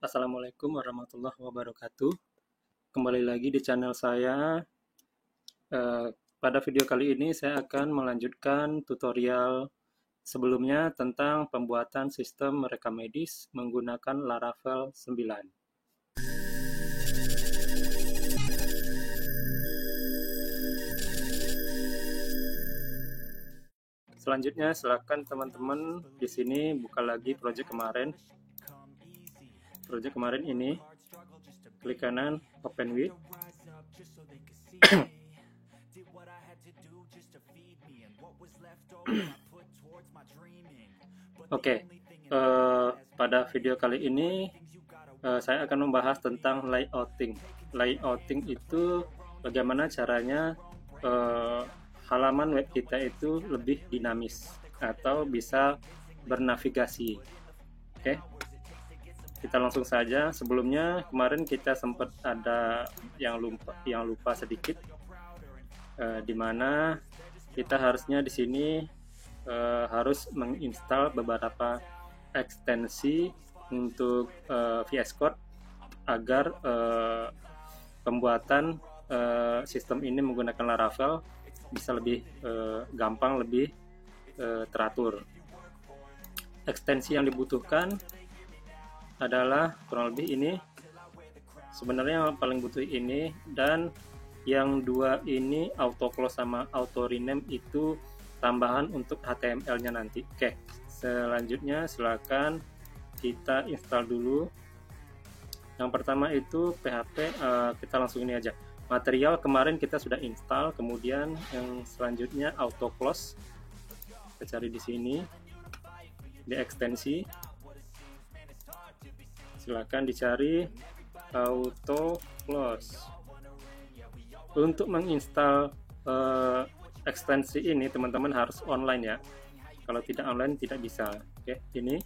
Assalamualaikum warahmatullahi wabarakatuh. Kembali lagi di channel saya. Pada video kali ini saya akan melanjutkan tutorial sebelumnya tentang pembuatan sistem rekam medis menggunakan Laravel 9. Selanjutnya silakan teman-teman di sini buka lagi project kemarin. Project kemarin ini, klik kanan, open with. Oke, pada video kali ini saya akan membahas tentang layouting. Layouting itu bagaimana caranya halaman web kita itu lebih dinamis atau bisa bernavigasi. Oke, kita langsung saja. Sebelumnya kemarin kita sempat ada yang lupa sedikit, di mana kita harusnya di sini harus menginstal beberapa ekstensi untuk VS Code agar pembuatan sistem ini menggunakan Laravel bisa lebih gampang, lebih teratur. Ekstensi yang dibutuhkan adalah kurang lebih ini. Sebenarnya yang paling butuh ini, dan yang dua ini auto close sama auto rename itu tambahan untuk HTML-nya nanti. Oke, selanjutnya silakan kita install dulu. Yang pertama itu PHP, kita langsung ini aja. Material kemarin kita sudah install, kemudian yang selanjutnya auto close. Kita cari di sini di ekstensi. Silakan dicari auto close. Untuk menginstal ekstensi ini teman-teman harus online ya. Kalau tidak online tidak bisa. Oke, ini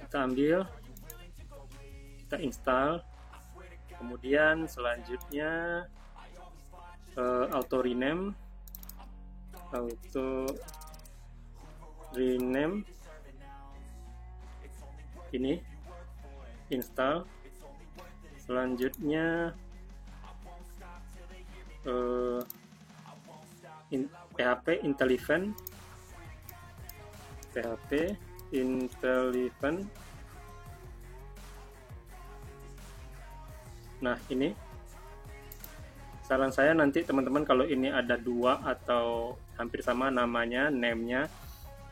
kita ambil, kita install, kemudian selanjutnya auto rename ini install. Selanjutnya PHP Intelligent. Nah, ini saran saya nanti teman-teman kalau ini ada dua atau hampir sama namanya, name-nya,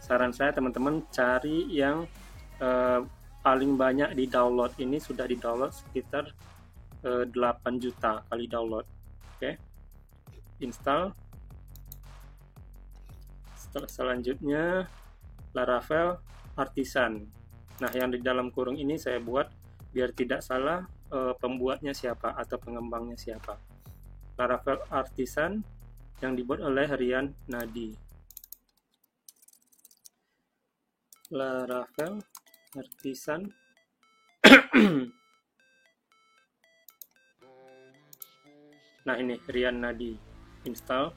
saran saya teman-teman cari yang paling banyak di download. Ini sudah di download sekitar 8 juta kali download. Oke, install. Selanjutnya Laravel Artisan. Nah, yang di dalam kurung ini saya buat biar tidak salah pembuatnya siapa atau pengembangnya siapa. Laravel Artisan yang dibuat oleh Rian Nadi. Laravel Artisan. Nah, ini Rian Nadi. Install.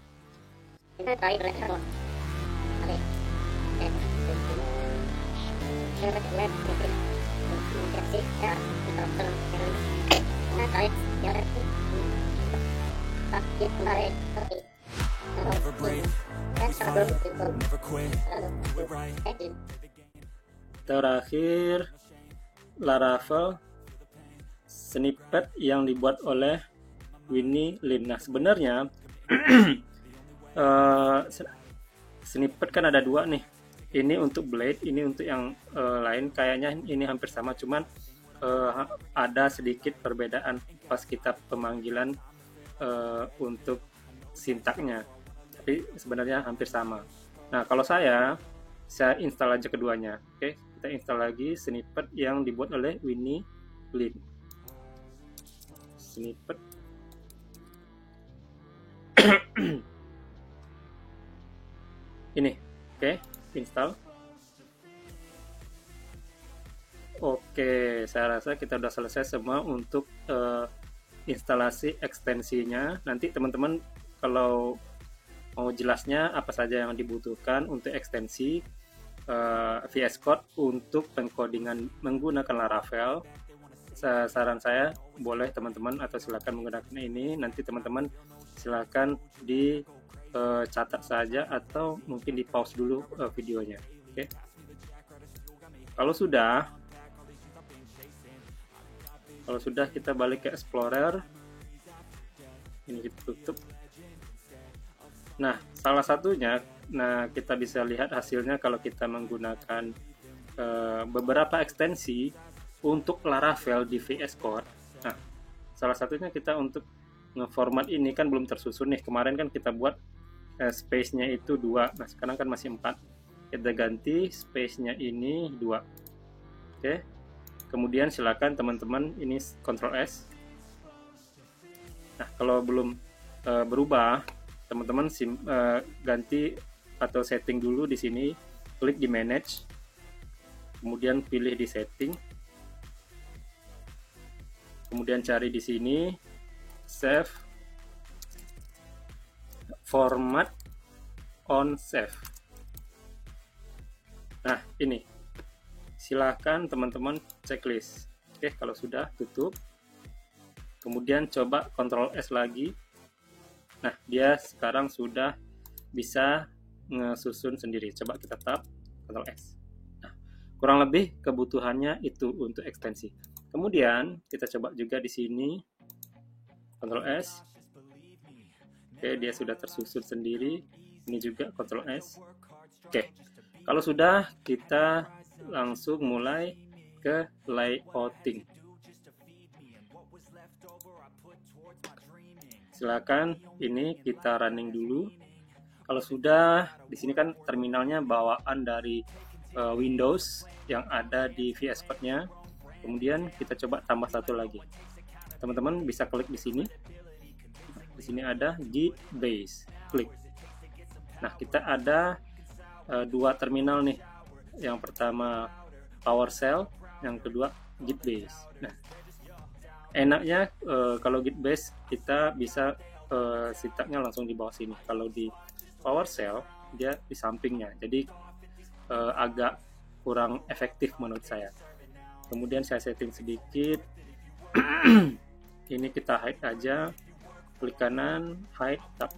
Terakhir Laravel snippet yang dibuat oleh Winnie Lin. Nah, sebenarnya snippet kan ada dua nih. Ini untuk Blade, ini untuk yang lain. Kayaknya ini hampir sama, cuman ada sedikit perbedaan pas kita pemanggilan untuk sintaknya. Tapi sebenarnya hampir sama. Nah, kalau saya install aja keduanya. Oke, kita install lagi snippet yang dibuat oleh Winnie Lin. Snippet. Ini, oke, install. Oke, saya rasa kita sudah selesai semua untuk instalasi ekstensinya. Nanti teman-teman kalau mau jelasnya apa saja yang dibutuhkan untuk ekstensi, VS Code untuk pengkodingan menggunakan Laravel, saran saya boleh teman-teman atau silakan menggunakan ini. Nanti teman-teman silakan dicatat saja atau mungkin di pause dulu videonya. Oke. Kalau sudah kita balik ke Explorer. Ini kita tutup. Nah, salah satunya, kita bisa lihat hasilnya kalau kita menggunakan beberapa ekstensi untuk Laravel di VS Code. Nah, salah satunya kita untuk ngeformat ini kan belum tersusun nih. Kemarin kan kita buat space-nya itu 2. Nah, sekarang kan masih 4. Kita ganti space-nya ini 2. Oke. Kemudian silakan teman-teman ini Ctrl S. Nah, kalau belum berubah, teman-teman ganti atau setting dulu di sini, klik di manage, kemudian pilih di setting, kemudian cari di sini save format on save. Nah, ini silahkan teman-teman checklist. Oke, kalau sudah tutup, kemudian coba Ctrl S lagi. Nah, dia sekarang sudah bisa ngesusun sendiri. Coba kita tap Ctrl S. Nah, kurang lebih kebutuhannya itu untuk ekstensi. Kemudian kita coba juga di sini Ctrl S. Oke, dia sudah tersusun sendiri. Ini juga Ctrl S. Oke, kalau sudah, kita langsung mulai ke layouting. Silakan ini kita running dulu. Kalau sudah, di sini kan terminalnya bawaan dari Windows yang ada di VS Code-nya. Kemudian kita coba tambah satu lagi. Teman-teman bisa klik di sini. Di sini ada Git Base. Klik. Nah, kita ada 2 terminal nih. Yang pertama PowerShell, yang kedua Git Base. Nah, enaknya kalau Git Base kita bisa sintaknya langsung di bawah sini. Kalau di PowerShell dia di sampingnya, jadi agak kurang efektif menurut saya. Kemudian saya setting sedikit. Ini kita hide aja, klik kanan, hide, tab.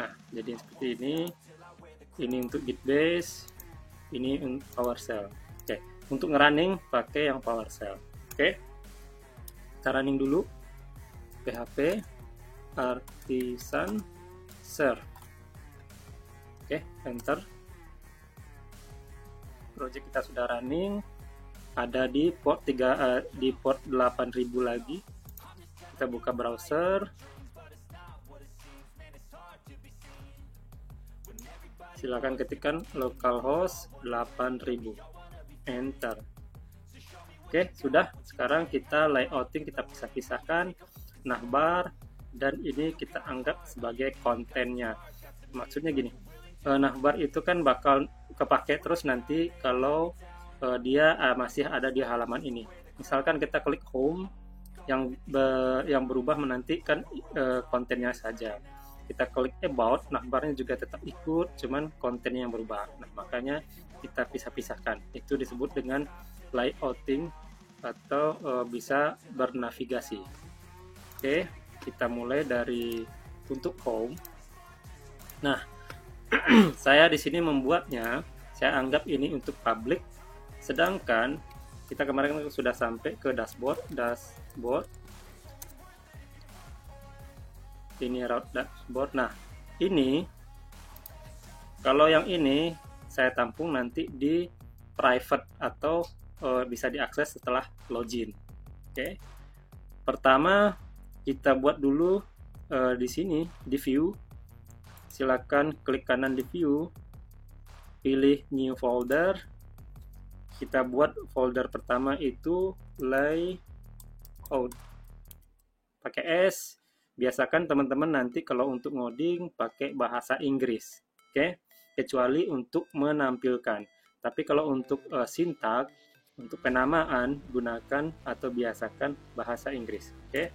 Nah, jadi seperti ini. Ini untuk Git Base, ini untuk PowerShell. Oke, untuk ngerunning pakai yang PowerShell. Oke. Kita running dulu. PHP artisan serve. Oke, enter. Project kita sudah running. Ada di port 8000 lagi. Kita buka browser. Silakan ketikkan localhost 8000. Enter. Oke, sudah. Sekarang kita layouting, kita pisah-pisahkan navbar, dan ini kita anggap sebagai kontennya. Maksudnya gini, navbar itu kan bakal kepake terus nanti kalau dia masih ada di halaman ini. Misalkan kita klik home, yang berubah menantikan kontennya saja. Kita klik about, navbarnya juga tetap ikut, cuman kontennya yang berubah. Nah, makanya kita pisah-pisahkan. Itu disebut dengan layouting atau bisa bernavigasi. Oke, kita mulai dari untuk home. Nah, saya di sini membuatnya, saya anggap ini untuk public. Sedangkan kita kemarin sudah sampai ke dashboard. Ini route dashboard. Nah, ini kalau yang ini saya tampung nanti di private atau bisa diakses setelah login. Oke. Pertama kita buat dulu di sini di view. Silakan klik kanan di view, pilih new folder. Kita buat folder pertama itu layout. Pakai S. Biasakan teman-teman nanti kalau untuk ngoding pakai bahasa Inggris. Oke? Kecuali untuk menampilkan. Tapi kalau untuk sintak, untuk penamaan, gunakan atau biasakan bahasa Inggris. Oke?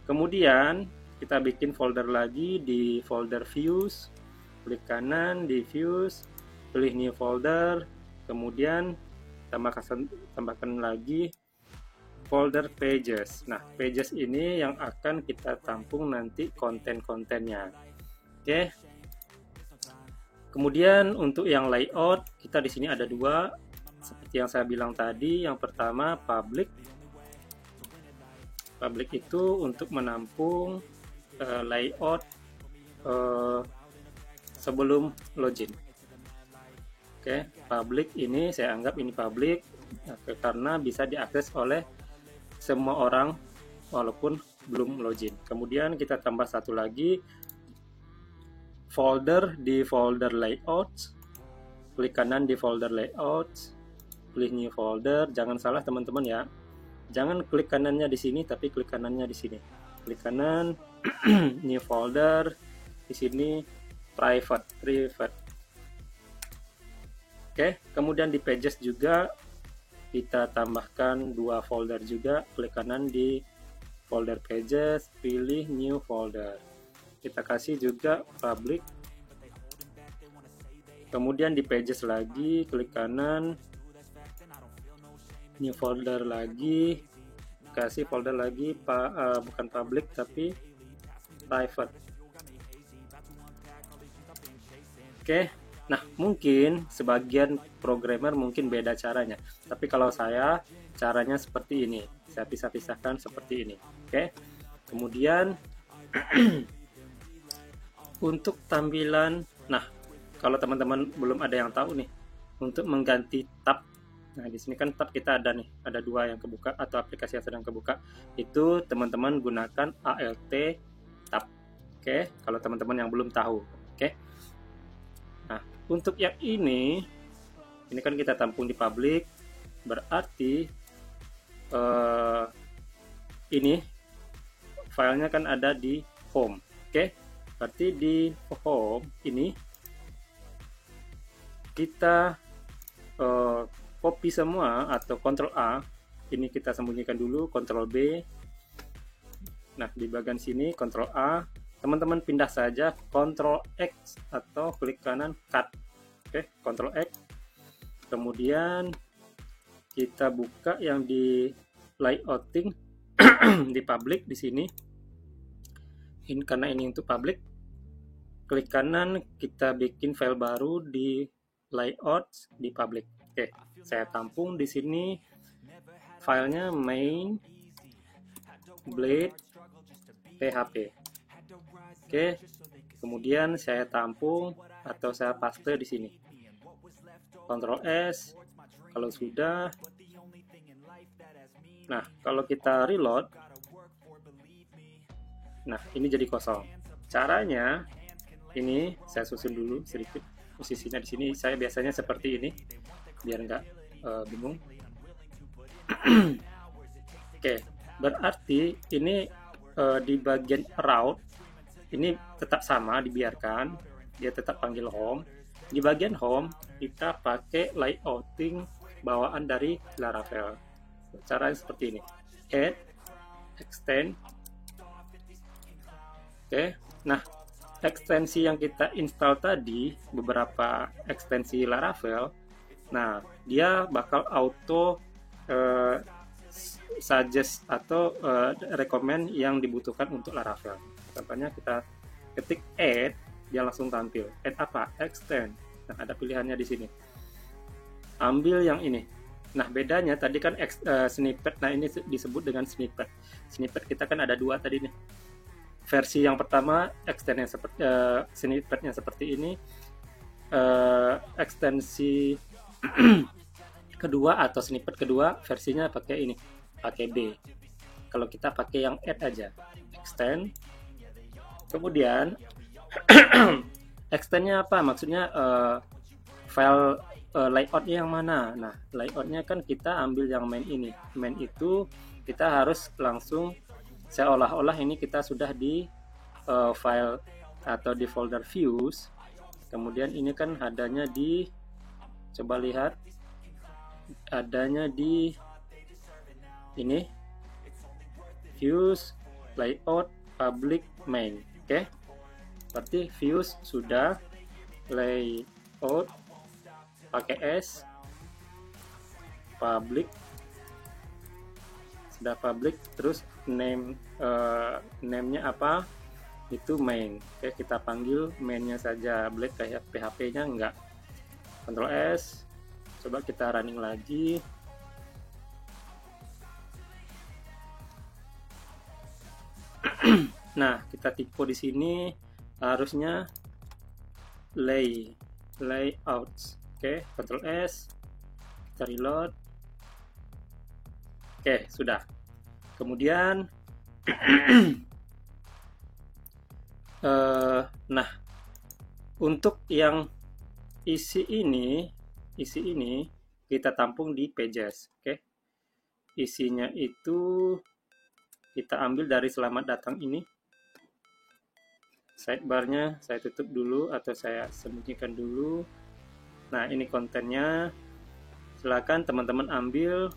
Kemudian kita bikin folder lagi di folder views. Klik kanan di views, pilih new folder, kemudian tambahkan lagi folder pages. Nah, pages ini yang akan kita tampung nanti konten-kontennya. Oke. Kemudian untuk yang layout, kita di sini ada dua, seperti yang saya bilang tadi. Yang pertama public. Public itu untuk menampung layout sebelum login. Oke, public ini saya anggap ini public karena bisa diakses oleh semua orang walaupun belum login. Kemudian kita tambah satu lagi folder di folder layouts. Klik kanan di folder layouts, pilih new folder. Jangan salah teman-teman ya. Jangan klik kanannya di sini, tapi klik kanannya di sini. Klik kanan, new folder. Di sini private. Oke, kemudian di pages juga kita tambahkan dua folder juga. Klik kanan di folder pages, pilih new folder. Kita kasih juga public. Kemudian di pages lagi, klik kanan, new folder lagi, kasih folder lagi, bukan public tapi private. Oke. Nah, mungkin sebagian programmer mungkin beda caranya. Tapi kalau saya, caranya seperti ini. Saya pisah-pisahkan seperti ini. Oke. Kemudian, untuk tampilan, nah, kalau teman-teman belum ada yang tahu nih, untuk mengganti tab. Nah, di sini kan tab kita ada nih, ada dua yang kebuka atau aplikasi yang sedang kebuka. Itu teman-teman gunakan ALT tab. Oke, kalau teman-teman yang belum tahu. Oke. Nah, untuk yang ini kan kita tampung di public, berarti ini filenya kan ada di home. Oke, berarti di home ini kita copy semua atau Ctrl A, ini kita sembunyikan dulu, Ctrl B. Nah, di bagian sini Ctrl A, teman-teman pindah saja Ctrl X atau klik kanan cut. Oke, Ctrl X. Kemudian kita buka yang di layouting di public di sini. Ini karena ini untuk public. Klik kanan, kita bikin file baru di layout di public. Oke, saya tampung di sini filenya main blade php. Oke, kemudian saya tampung atau saya paste di sini. Ctrl S kalau sudah. Nah, kalau kita reload, nah ini jadi kosong. Caranya ini saya susun dulu sedikit posisinya di sini. Saya biasanya seperti ini biar nggak bingung. Oke, berarti ini di bagian route ini tetap sama, dibiarkan dia tetap panggil home. Di bagian home kita pakai layouting bawaan dari Laravel. Caranya seperti ini, add, extend. Oke, nah ekstensi yang kita install tadi, beberapa ekstensi Laravel, nah dia bakal auto suggest atau recommend yang dibutuhkan untuk Laravel. Contohnya kita ketik add, dia langsung tampil. Add apa? Extend. Nah, ada pilihannya di sini. Ambil yang ini. Nah, bedanya tadi kan snippet. Nah, ini disebut dengan snippet. Snippet kita kan ada dua tadi nih. Versi yang pertama extendnya seperti snippetnya seperti ini. Ekstensi kedua atau snippet kedua versinya pakai ini, pakai B. Kalau kita pakai yang add aja, extend. Kemudian extendnya apa? Maksudnya file layoutnya yang mana? Nah, layoutnya kan kita ambil yang main ini. Main itu kita harus langsung seolah-olah ini kita sudah di file atau di folder views. Kemudian ini kan adanya di, coba lihat, adanya di ini views, layout, public, main. Oke, berarti views sudah, layout pakai S, public, sudah public, terus name-nya apa, itu main. Oke, kita panggil mainnya saja, Blade kayak PHP-nya enggak. Ctrl S, coba kita running lagi. Nah, kita tipe di sini harusnya layouts. Oke, Ctrl S, kita reload. Oke, sudah. Kemudian nah, untuk yang isi ini kita tampung di pages. Oke, isinya itu kita ambil dari selamat datang ini. Sidebarnya saya tutup dulu atau saya sembunyikan dulu. Nah, ini kontennya. Silakan teman-teman ambil.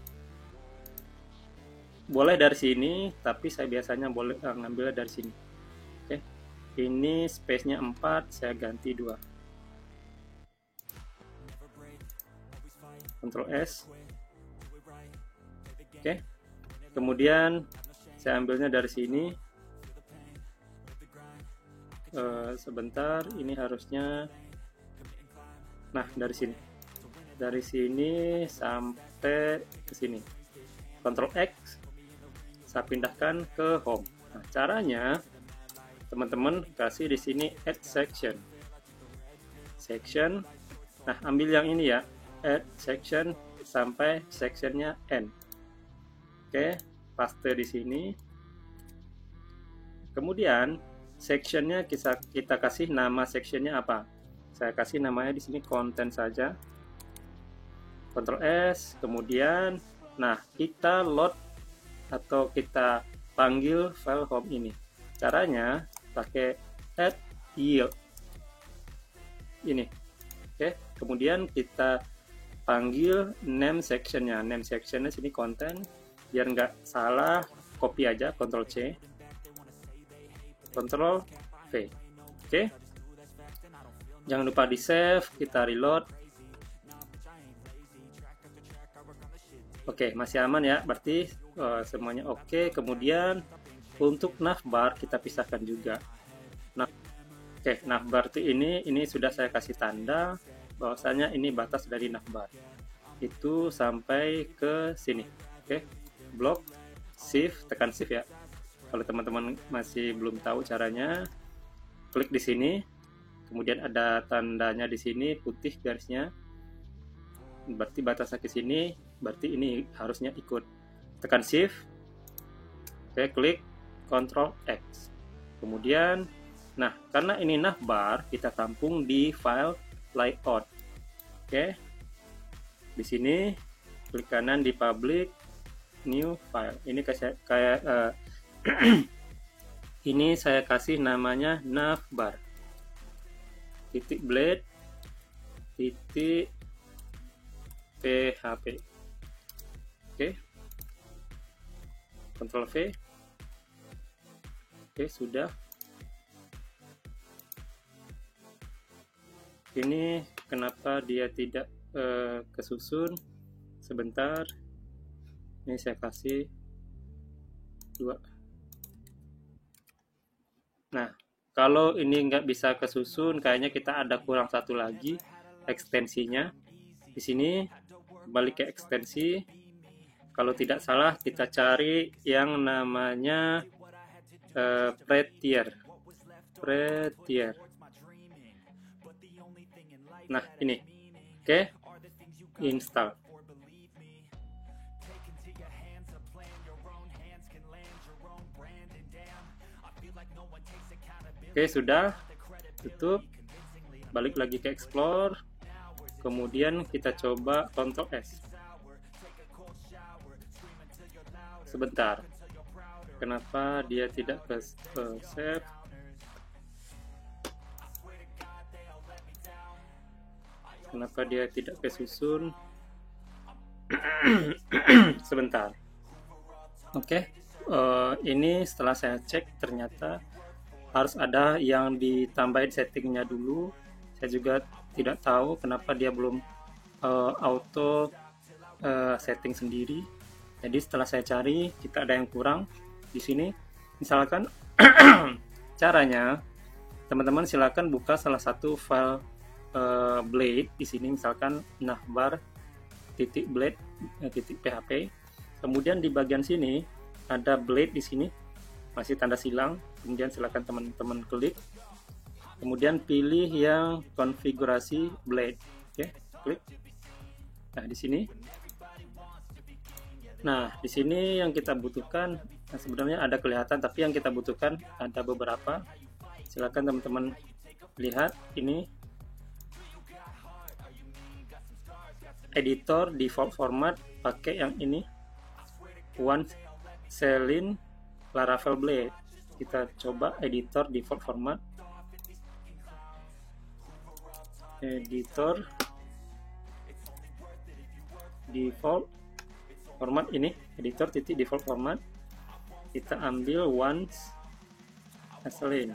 Boleh dari sini, tapi saya biasanya boleh ngambil dari sini. Oke. Ini space-nya 4, saya ganti 2. Ctrl S. Oke. Kemudian saya ambilnya dari sini. Sebentar, ini harusnya, nah dari sini sampai ke sini. Ctrl X, saya pindahkan ke home. Nah, caranya teman-teman kasih di sini add section. Nah, ambil yang ini ya, add section sampai sectionnya N. Oke, paste di sini. Kemudian sectionnya kita kasih nama sectionnya apa? Saya kasih namanya di sini konten saja. Ctrl S, kemudian, nah kita load atau kita panggil file home ini. Caranya pakai add yield ini. Oke, kemudian kita panggil name sectionnya. Name sectionnya sini konten, biar nggak salah, copy aja, Ctrl C. Ctrl V. Oke. Jangan lupa di save, kita reload. Oke, masih aman ya. Berarti semuanya oke. Kemudian untuk navbar kita pisahkan juga. Nah, oke, navbar ini sudah saya kasih tanda bahwasanya ini batas dari navbar. Itu sampai ke sini. Oke. Blok, shift, tekan shift ya. Kalau teman-teman masih belum tahu caranya, klik di sini, kemudian ada tandanya di sini putih garisnya, berarti batasnya ke sini, berarti ini harusnya ikut. Tekan shift, oke, klik Ctrl X. Kemudian, nah karena ini navbar, kita tampung di file layout. Oke, di sini klik kanan di public, new file. Ini kayak ini saya kasih namanya navbar titik blade titik php. Oke, Ctrl V. Oke, sudah. Ini kenapa dia tidak kesusun? Sebentar, ini saya kasih 2. Nah, kalau ini nggak bisa kesusun, kayaknya kita ada kurang satu lagi ekstensinya. Di sini kembali ke ekstensi. Kalau tidak salah, kita cari yang namanya Prettier. Nah, ini. Oke. Install. Oke, sudah. Tutup. Balik lagi ke Explore. Kemudian kita coba Ctrl S. Sebentar. Kenapa dia tidak ke save? Kenapa dia tidak kesusun? Sebentar. Oke. Ini setelah saya cek ternyata harus ada yang ditambahin settingnya dulu. Saya juga tidak tahu kenapa dia belum auto setting sendiri. Jadi setelah saya cari, kita ada yang kurang di sini. Misalkan caranya, teman-teman silakan buka salah satu file blade di sini, misalkan navbar titik blade titik php. Kemudian di bagian sini ada blade di sini, masih tanda silang. Kemudian silakan teman-teman klik. Kemudian pilih yang konfigurasi blade. Oke, klik. Nah, di sini. Nah, di sini yang kita butuhkan, nah sebenarnya ada kelihatan, tapi yang kita butuhkan ada beberapa. Silakan teman-teman lihat ini. Editor default format pakai yang ini. One Selin Laravel Blade. Kita coba editor default format. Editor default format ini, editor titik default format. Kita ambil once Selin.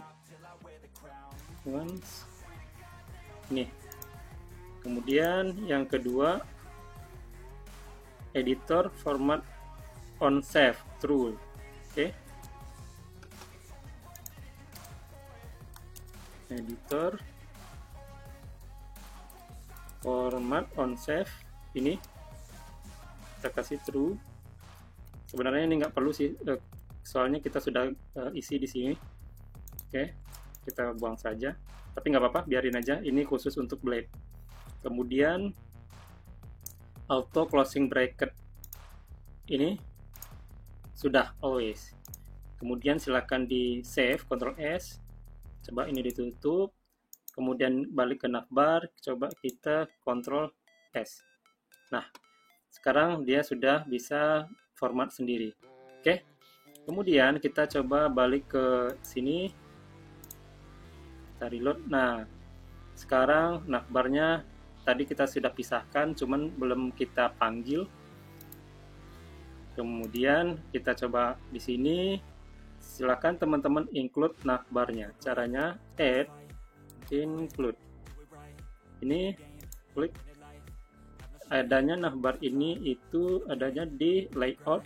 Once. Nih. Kemudian yang kedua, editor format on save true. Oke. Editor format on save ini kita kasih true. Sebenarnya ini nggak perlu sih, soalnya kita sudah isi di sini. Oke, kita buang saja. Tapi nggak apa-apa, biarin aja. Ini khusus untuk blade. Kemudian auto closing bracket ini sudah always. Kemudian silakan di save, Ctrl S. Coba ini ditutup. Kemudian balik ke navbar, coba kita Ctrl S. Nah, sekarang dia sudah bisa format sendiri. Oke. Kemudian kita coba balik ke sini. Kita reload. Nah, sekarang navbarnya tadi kita sudah pisahkan, cuman belum kita panggil. Kemudian kita coba di sini. Silakan teman-teman include navbarnya. Caranya add include. Ini klik. Adanya navbar ini itu adanya di layout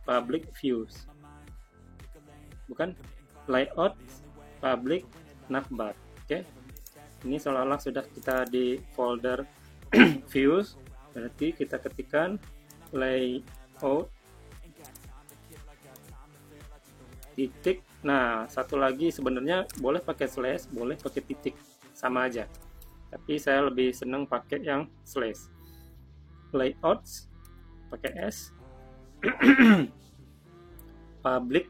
public views. Bukan layout public navbar. Oke. Ini seolah-olah sudah kita di folder views. Berarti kita ketikkan layout titik. Nah, satu lagi sebenarnya boleh pakai slash, boleh pakai titik, sama aja. Tapi saya lebih senang pakai yang slash. Layouts pakai S. Public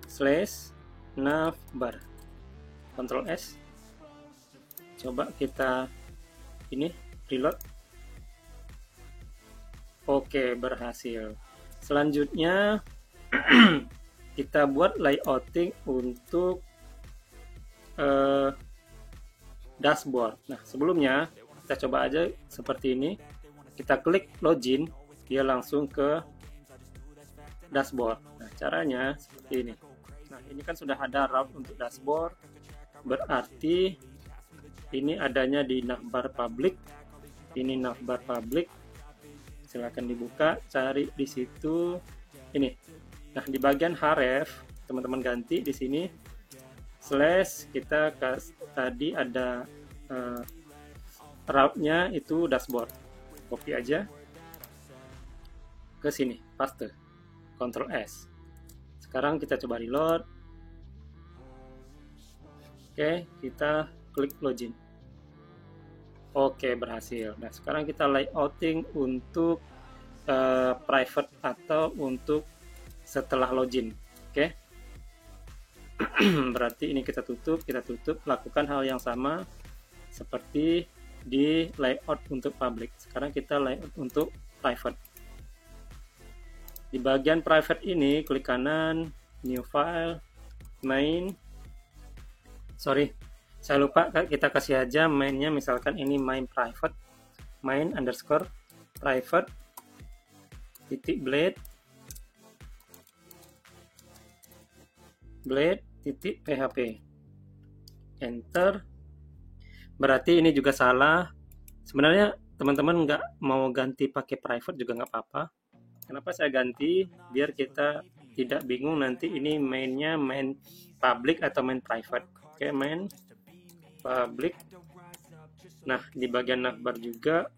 slash navbar. Ctrl S. Coba kita ini reload. Oke, berhasil. Selanjutnya kita buat layouting untuk dashboard. Nah, sebelumnya kita coba aja seperti ini. Kita klik login, dia langsung ke dashboard. Nah, caranya seperti ini. Nah, ini kan sudah ada route untuk dashboard. Berarti ini adanya di navbar public. Ini navbar public. Silakan dibuka, cari di situ ini. Nah, di bagian href teman-teman ganti di sini slash, kita tadi ada route-nya itu dashboard. Copy aja ke sini, paste. Ctrl S. Sekarang kita coba reload. Oke, kita klik login. Oke, berhasil. Nah, sekarang kita layouting untuk private atau untuk setelah login. Oke. Berarti ini kita tutup, lakukan hal yang sama seperti di layout untuk public. Sekarang kita layout untuk private. Di bagian private ini klik kanan, new file, main. Sorry, saya lupa, kita kasih aja mainnya, misalkan ini main private, main underscore private titik blade titik php. Enter. Berarti ini juga salah, Sebenarnya teman-teman nggak mau ganti pakai private juga nggak apa-apa. Kenapa saya ganti? Biar kita tidak bingung nanti ini mainnya main public atau main private. Oke, main public. Nah, di bagian navbar juga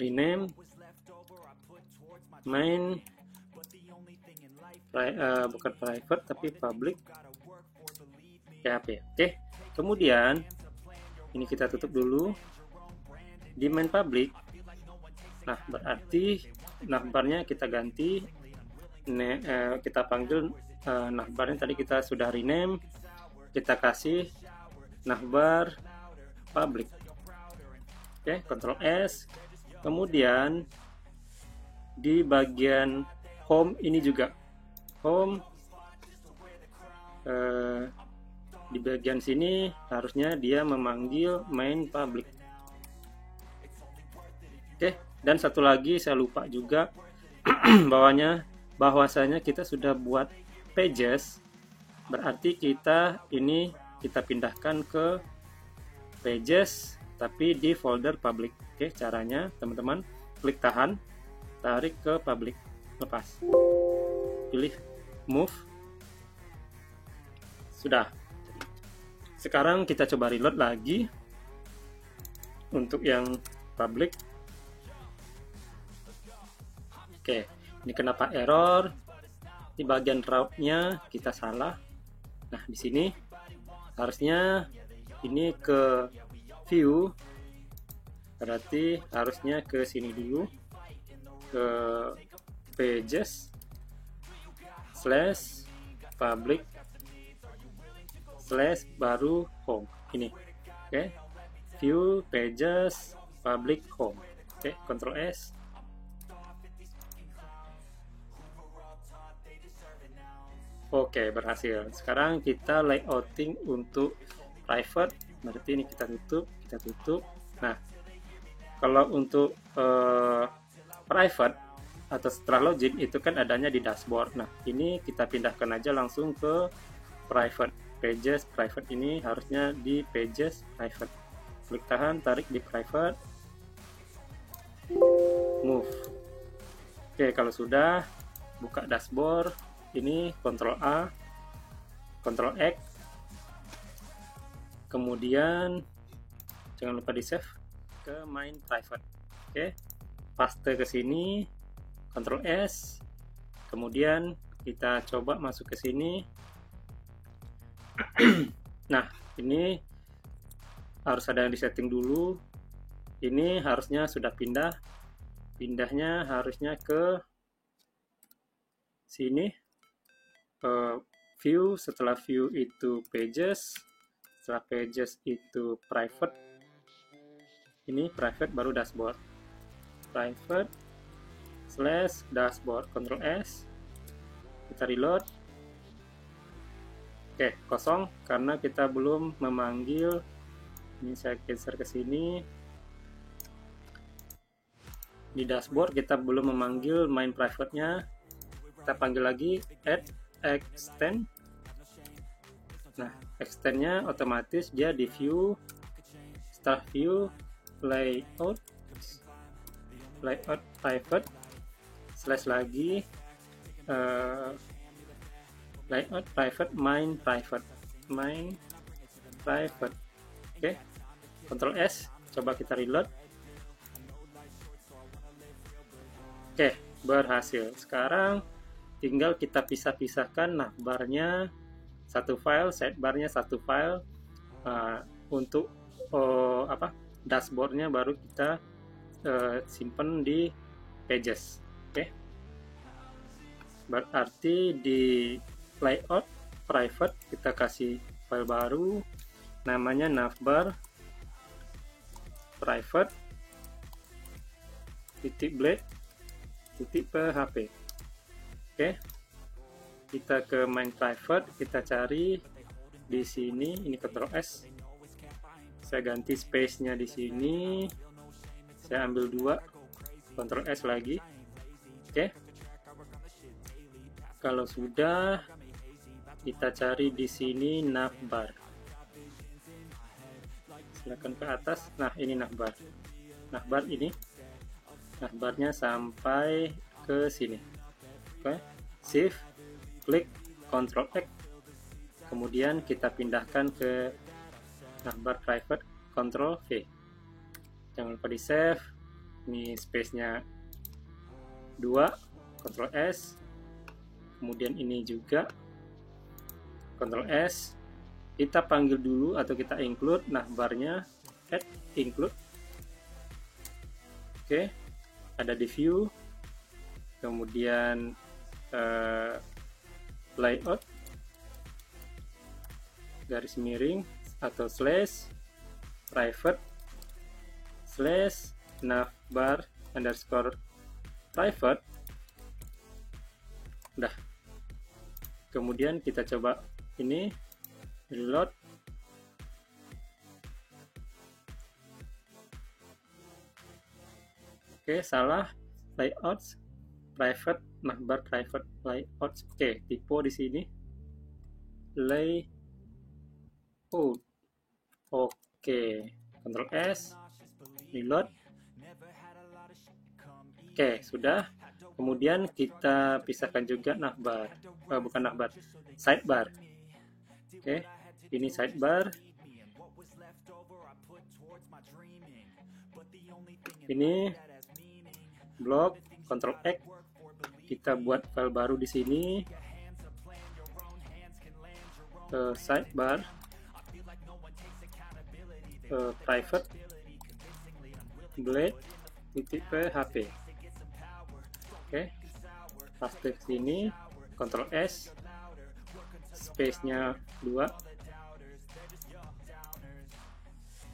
rename main bukan private tapi public PHP. Oke, kemudian ini kita tutup dulu di main public. Nah, berarti navbarnya kita ganti, kita panggil navbarnya tadi kita sudah rename, kita kasih navbar public. Oke, Ctrl S. Kemudian di bagian home ini juga home, di bagian sini harusnya dia memanggil main public. Oke, dan satu lagi saya lupa juga bahwasanya kita sudah buat pages, berarti kita pindahkan ke pages tapi di folder public. Oke, caranya teman-teman klik tahan, tarik ke public, lepas, pilih move. Sudah. Sekarang kita coba reload lagi untuk yang public. Oke, ini kenapa error? Di bagian route-nya kita salah. Nah, di sini harusnya ini ke view, berarti harusnya ke sini dulu, ke pages / public / baru home ini. Oke, view pages public home. Oke, Ctrl S. Oke, berhasil. Sekarang kita layouting untuk private, berarti ini kita tutup. Nah, kalau untuk private atau setelah login itu kan adanya di dashboard. Nah, ini kita pindahkan aja langsung ke private. Pages private ini harusnya di pages private. Klik tahan, tarik di private, move. Oke, kalau sudah, buka dashboard. Ini Ctrl A, Ctrl X, kemudian jangan lupa di save ke main private. Oke, paste ke sini, Ctrl S, kemudian kita coba masuk ke sini. Nah, ini harus ada yang disetting dulu. Ini harusnya sudah pindahnya harusnya ke sini. View, setelah view itu pages, setelah pages itu private, ini private baru dashboard, private / dashboard. Ctrl S, kita reload. Oke, kosong karena kita belum memanggil. Ini saya geser ke sini, di dashboard kita belum memanggil main private-nya. Kita panggil lagi add extend. Nah, extendnya otomatis dia di view, setelah view layout private / lagi layout private main private. Oke, Ctrl S, coba kita reload. Oke, berhasil. Sekarang tinggal kita pisahkan navbarnya satu file, sidebarnya satu file. Untuk dashboardnya baru kita simpan di pages. Oke, berarti di layout private kita kasih file baru namanya navbar private .blade.php. Oke, kita ke main private, kita cari di sini. Ini Ctrl S, saya ganti space-nya di sini, saya ambil 2, Ctrl S lagi. Oke, kalau sudah, kita cari di sini navbar. silakan ke atas. Nah, ini navbar. Navbar ini, navbarnya sampai ke sini. Oke, shift, klik, Ctrl X. Kemudian kita pindahkan ke navbar private, Ctrl V. Jangan lupa di save. Ini space-nya 2, Ctrl S. Kemudian ini juga Ctrl S. Kita panggil dulu atau kita include navbarnya, add include. Oke, ada di view. Kemudian layout, garis miring atau slash private slash navbar underscore private. Udah. Kemudian kita coba ini reload. Oke, salah. Layouts private navbar private layouts. Oke, tipe di sini layout. Oke, Ctrl S, reload. Oke, sudah. Kemudian kita pisahkan juga navbar, bukan navbar, sidebar. Oke, ini sidebar. Ini blok, Ctrl X. Kita buat file baru di sini. Sidebar, private, blade, .php. Oke, paste ke sini, Ctrl S, space-nya 2.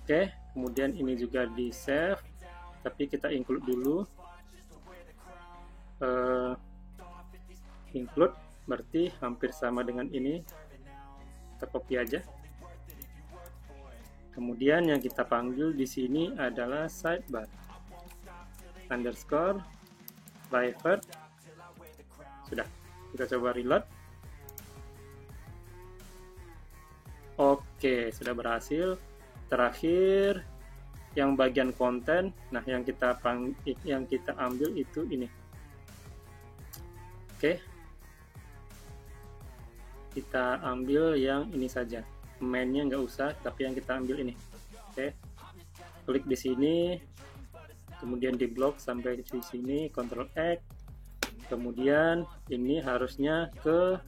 Oke, kemudian ini juga di save, tapi kita include dulu. Include berarti hampir sama dengan ini. Kita copy aja. Kemudian yang kita panggil di sini adalah sidebar underscore private. Sudah, kita coba reload. Oke, sudah berhasil. Terakhir yang bagian konten. Nah, yang kita ambil itu ini. Oke, kita ambil yang ini saja. Mainnya nggak usah, tapi yang kita ambil ini. Oke, klik di sini. Kemudian di blok sampai di sini, Ctrl X. Kemudian ini harusnya ke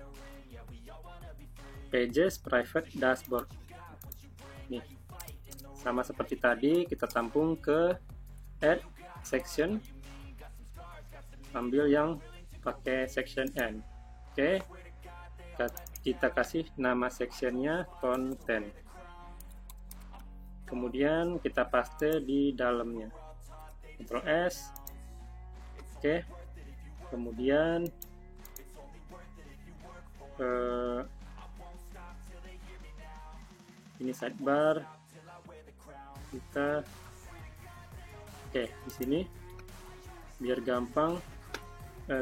pages private dashboard. Nih, sama seperti tadi, kita tampung ke add section. Ambil yang pakai section N. Oke, kita kasih nama sectionnya content. Kemudian kita paste di dalamnya. Ctrl S. Oke. Kemudian ini sidebar. Kita di sini biar gampang,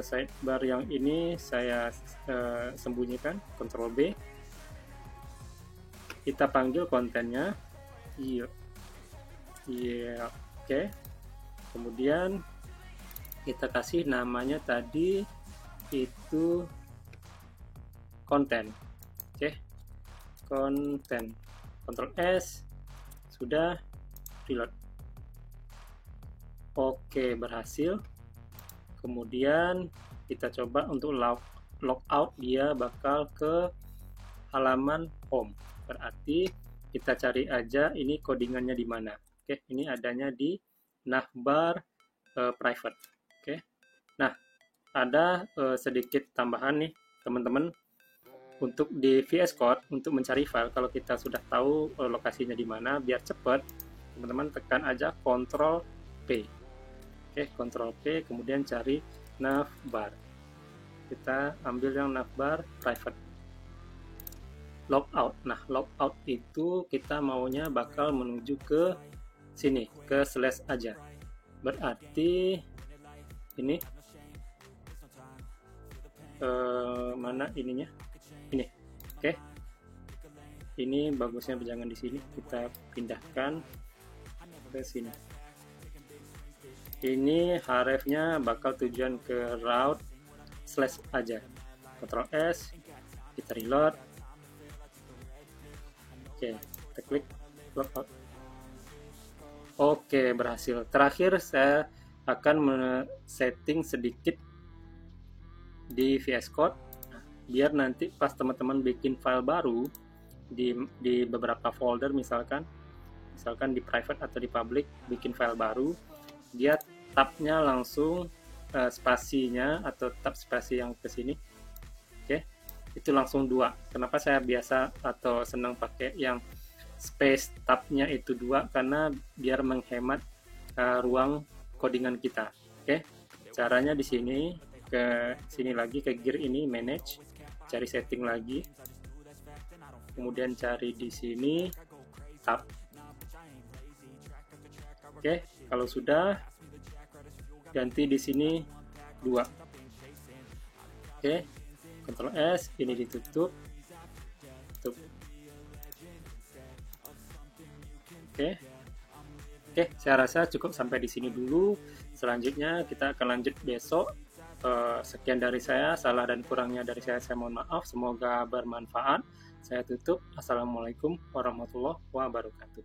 sidebar yang ini saya sembunyikan, Ctrl B. Kita panggil kontennya. Iya. Oke. Kemudian kita kasih namanya tadi itu konten. Oke, konten. Ctrl S. Sudah, reload. Oke, berhasil. Kemudian kita coba untuk logout, dia bakal ke halaman home. Berarti kita cari aja ini codingannya di mana. Oke, ini adanya di navbar private. Oke. Nah, ada sedikit tambahan nih, teman-teman. Untuk di VS Code, untuk mencari file, kalau kita sudah tahu lokasinya di mana, biar cepat, teman-teman tekan aja Ctrl P. Oke, Ctrl P, kemudian cari navbar. Kita ambil yang navbar private. Logout. Nah, logout itu kita maunya bakal menuju ke sini, ke slash aja. Berarti ini mana ininya? Ini. Oke. ini bagusnya jangan di sini, kita pindahkan ke sini. Ini hrefnya bakal tujuan ke route slash aja. Ctrl S, kita reload. Oke, kita klik logout. Oke, berhasil. Terakhir saya akan setting sedikit di VS Code, biar nanti pas teman-teman bikin file baru di beberapa folder, misalkan di private atau di public, bikin file baru, dia tabnya langsung spasinya atau tab spasi yang ke sini, oke, itu langsung 2. Kenapa saya biasa atau senang pakai yang space tabnya itu 2? Karena biar menghemat ruang codingan kita. Oke, caranya di sini, ke sini lagi, ke gear ini, manage, cari setting lagi, kemudian cari di sini tab. Oke, kalau sudah, ganti di sini 2. Oke, Ctrl S, ini ditutup, tutup. Oke, saya rasa cukup sampai di sini dulu. Selanjutnya kita akan lanjut besok. Sekian dari saya, salah dan kurangnya dari saya mohon maaf. Semoga bermanfaat. Saya tutup. Assalamualaikum warahmatullahi wabarakatuh.